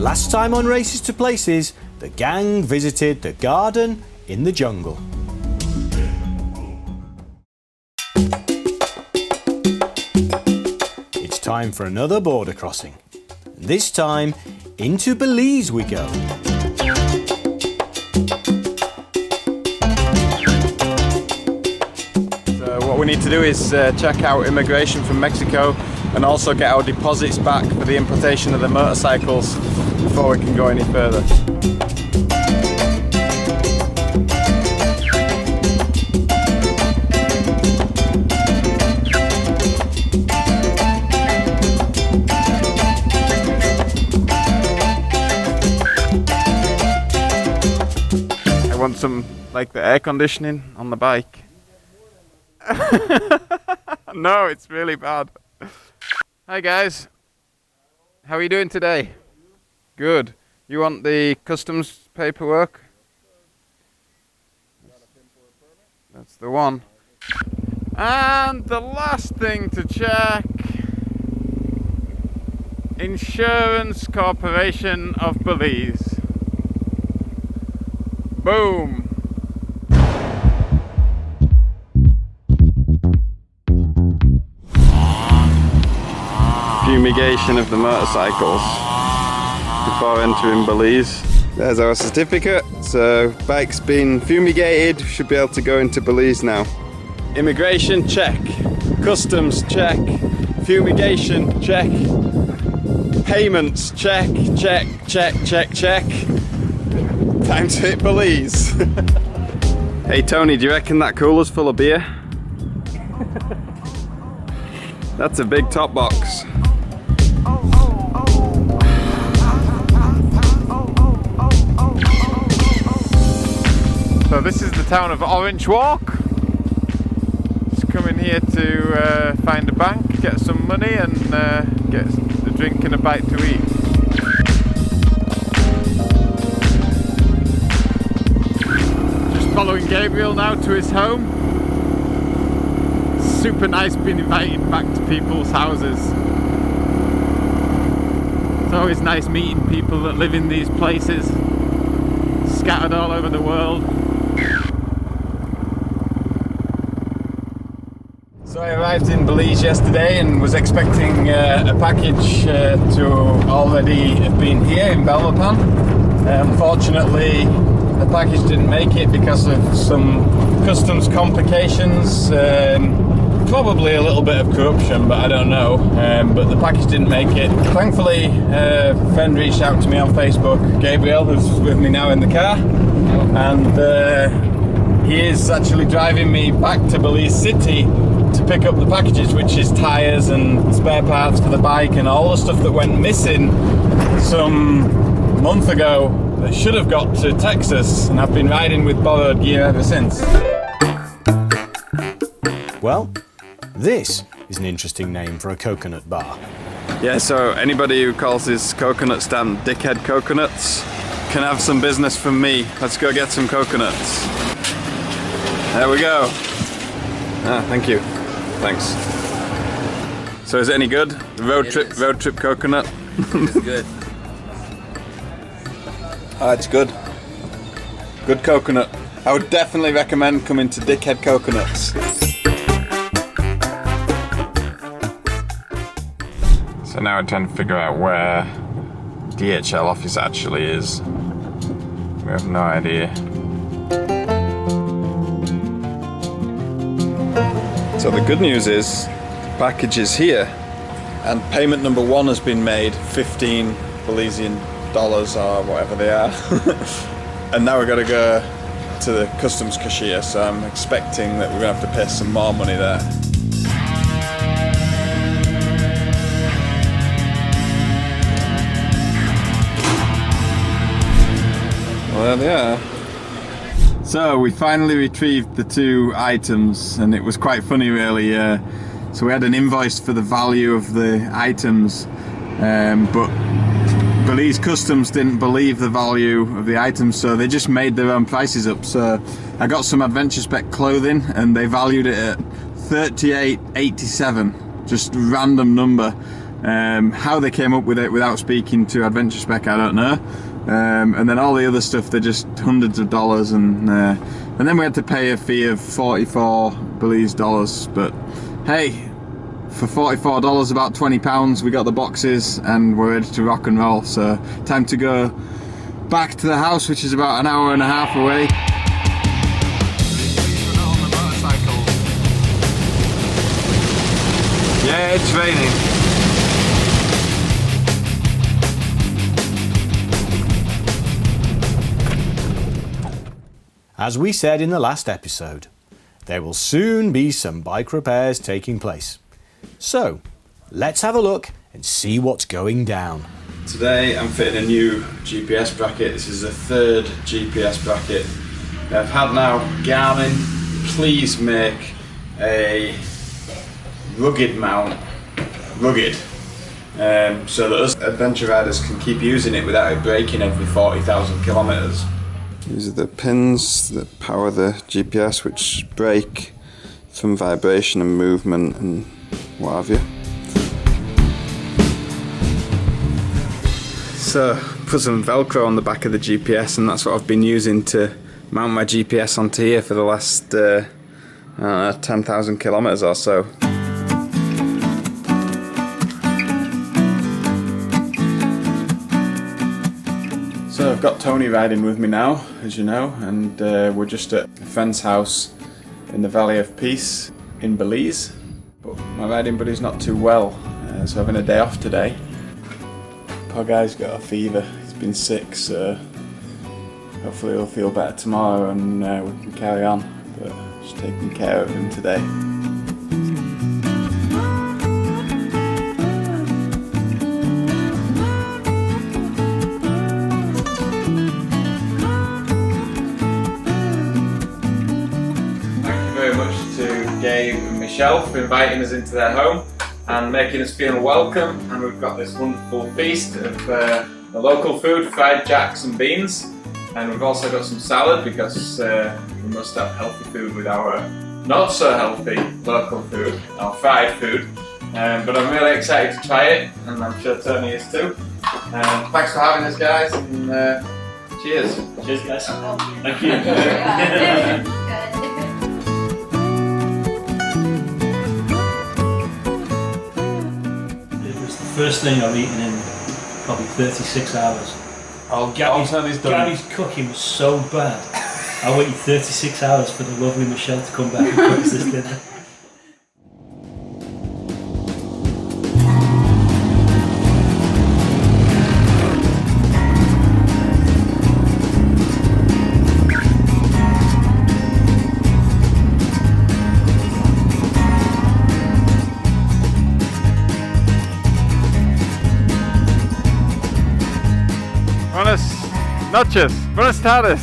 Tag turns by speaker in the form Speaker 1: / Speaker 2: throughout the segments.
Speaker 1: Last time on Races to Places, the gang visited the garden in the jungle. It's time for another border crossing. This time, into Belize we go.
Speaker 2: So what we need to do is check out immigration from Mexico and also get our deposits back for the importation of the motorcycles before we can go any further. I want some, like, the air conditioning on the bike. No, it's really bad. Hi guys, how are you doing today? Good. You want the customs paperwork? That's the one. And the last thing to check. Insurance Corporation of Belize. Boom. Fumigation of the motorcycles before entering Belize. There's our certificate, so bike's been fumigated, should be able to go into Belize now. Immigration check, customs check, fumigation check, payments check, check, check, check, check. Time to hit Belize. Hey Tony, do you reckon that cooler's full of beer? That's a big top box. So this is the town of Orange Walk. Just coming here to find a bank, get some money and get a drink and a bite to eat. Just following Gabriel now to his home. Super nice being invited back to people's houses. It's always nice meeting people that live in these places, scattered all over the world. So I arrived in Belize yesterday and was expecting a package to already have been here in Belmopan. Unfortunately, the package didn't make it because of some customs complications. Probably a little bit of corruption, but I don't know. But the package didn't make it. Thankfully, a friend reached out to me on Facebook, Gabriel, who's with me now in the car, and he is actually driving me back to Belize City to pick up the packages, which is tyres and spare parts for the bike and all the stuff that went missing some month ago that should have got to Texas, and I've been riding with borrowed gear ever since.
Speaker 1: Well, this is an interesting name for a coconut bar.
Speaker 2: Yeah, so anybody who calls his coconut stand Dickhead Coconuts can have some business from me. Let's go get some coconuts. There we go. Ah, thank you. Thanks. So is it any good? The road trip coconut?
Speaker 3: It's good.
Speaker 2: Ah, it's good. Good coconut. I would definitely recommend coming to Dickhead Coconuts. So now we're trying to figure out where DHL office actually is. We have no idea. So the good news is the package is here and payment number 1 has been made, 15 Belizean dollars or whatever they are. And now we've got to go to the customs cashier, so I'm expecting that we're going to have to pay some more money there. Well, there they are. So we finally retrieved the 2 items, and it was quite funny really. So we had an invoice for the value of the items, but Belize Customs didn't believe the value of the items, so they just made their own prices up. So I got some Adventure Spec clothing and they valued it at $38.87, just a random number. How they came up with it without speaking to Adventure Spec, I don't know. And then all the other stuff, they're just hundreds of dollars, and then we had to pay a fee of 44 Belize dollars. But hey, for $44, about £20, we got the boxes and we're ready to rock and roll. So time to go back to the house, which is about an hour and a half away. Yeah, it's raining.
Speaker 1: As we said in the last episode, there will soon be some bike repairs taking place. So, let's have a look and see what's going down.
Speaker 2: Today I'm fitting a new GPS bracket. This is the third GPS bracket I've had now. Garmin, please make a rugged mount rugged, so that us adventure riders can keep using it without it breaking every 40,000 kilometres. These are the pins that power the GPS, which break from vibration and movement and what have you. So, put some Velcro on the back of the GPS, and that's what I've been using to mount my GPS onto here for the last 10,000 kilometres or so. So I've got Tony riding with me now, as you know, and we're just at a friend's house in the Valley of Peace in Belize. But my riding buddy's not too well, so having a day off today. Poor guy's got a fever, he's been sick, so hopefully he'll feel better tomorrow and we can carry on. But just taking care of him today. Dave and Michelle for inviting us into their home and making us feel welcome, and we've got this wonderful feast of the local food, fried jacks and beans, and we've also got some salad because we must have healthy food with our not so healthy local food, our fried food, but I'm really excited to try it, and I'm sure Tony is too. Thanks for having us, guys, and cheers.
Speaker 3: Cheers, guys. Thank you. First thing I've eaten in probably 36 hours. Gary's cooking was so bad. I waited 36 hours for the lovely Michelle to come back and cook us this dinner.
Speaker 2: Noches, buenas tardes.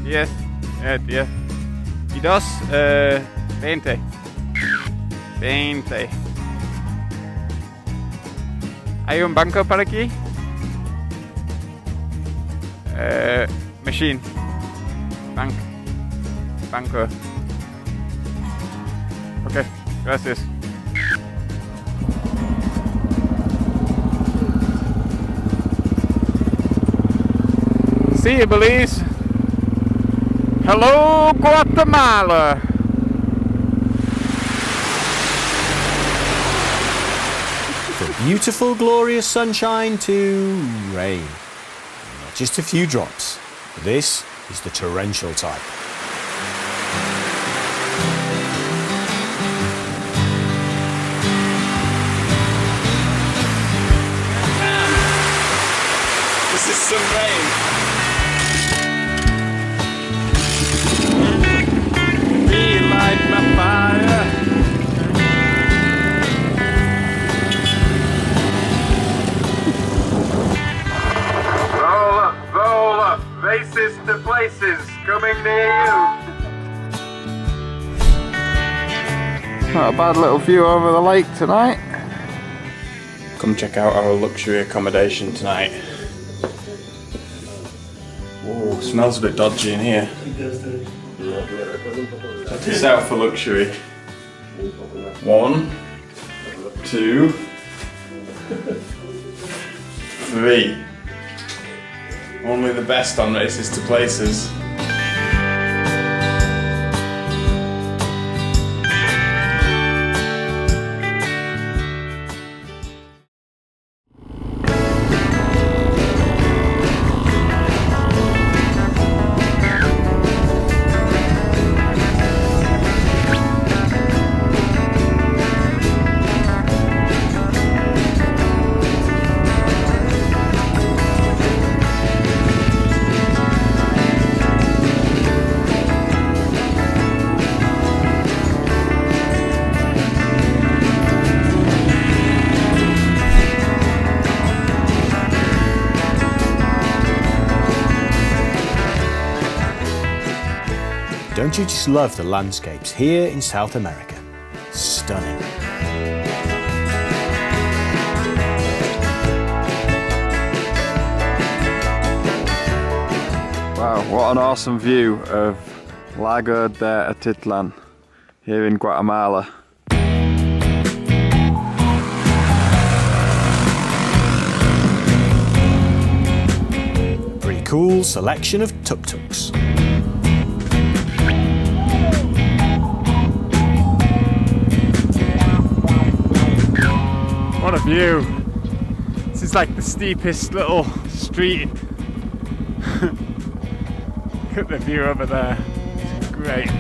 Speaker 2: 10 y 2, 20. ¿Hay un banco para aquí? Machine. Banco. Ok, gracias. See you, Belize. Hello, Guatemala.
Speaker 1: From beautiful, glorious sunshine to rain. Not just a few drops. This is the torrential type.
Speaker 2: This is some rain. Relight my fire. Roll up, faces to places, coming near you. Not a bad little view over the lake tonight. Come check out our luxury accommodation tonight. Whoa, smells a bit dodgy in here. Check this out for luxury. 1, 2, 3. Only the best on Races to Places.
Speaker 1: Don't you just love the landscapes here in South America? Stunning.
Speaker 2: Wow, what an awesome view of Lago De Atitlan here in Guatemala.
Speaker 1: Pretty cool selection of tuk-tuks.
Speaker 2: What a view! This is like the steepest little street. Look at the view over there. It's great.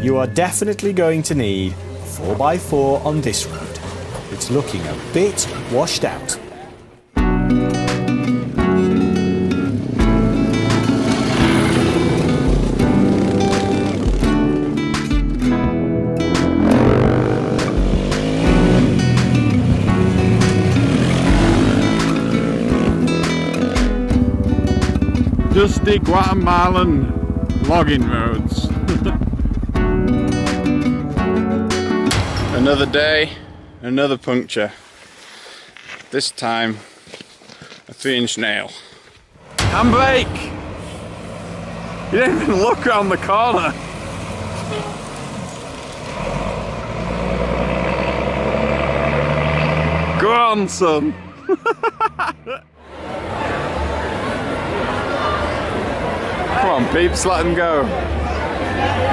Speaker 1: You are definitely going to need a 4x4 on this road. It's looking a bit washed out.
Speaker 2: Dusty Guatemalan logging roads. Another day, another puncture. This time, a 3-inch nail. Handbrake! You didn't even look around the corner. Go on, son. Come on, peeps, let them go.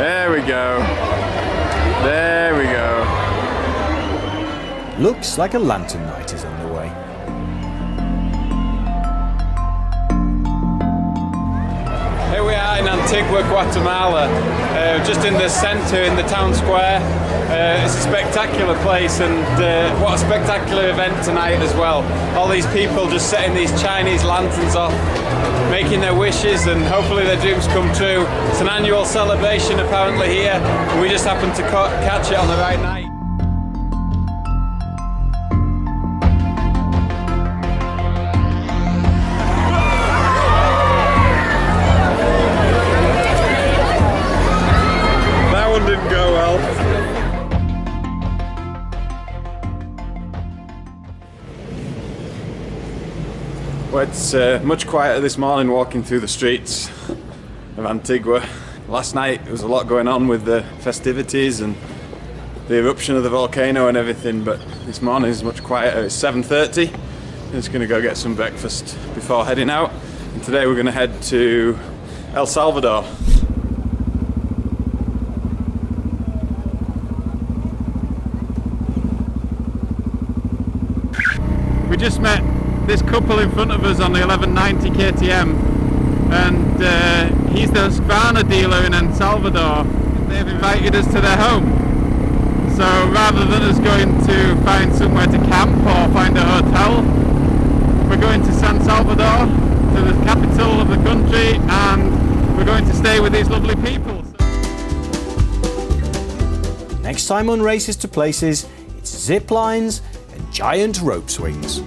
Speaker 2: There we go. There we go.
Speaker 1: Looks like a lantern night is underway.
Speaker 2: Here we are in Antigua, Guatemala, just in the centre, in the town square. It's a spectacular place, and what a spectacular event tonight as well. All these people just setting these Chinese lanterns off, making their wishes, and hopefully their dreams come true. It's an annual celebration apparently here, and we just happened to catch it on the right night. Didn't go well. Well, it's much quieter this morning walking through the streets of Antigua. Last night there was a lot going on with the festivities and the eruption of the volcano and everything, but this morning is much quieter. It's 7:30. I'm just going to go get some breakfast before heading out, and today we're going to head to El Salvador. We just met this couple in front of us on the 1190 KTM, and he's the Scriana dealer in El Salvador. They've invited us to their home. So rather than us going to find somewhere to camp or find a hotel, we're going to San Salvador, to the capital of the country, and we're going to stay with these lovely people.
Speaker 1: Next time on Races to Places, it's zip lines and giant rope swings.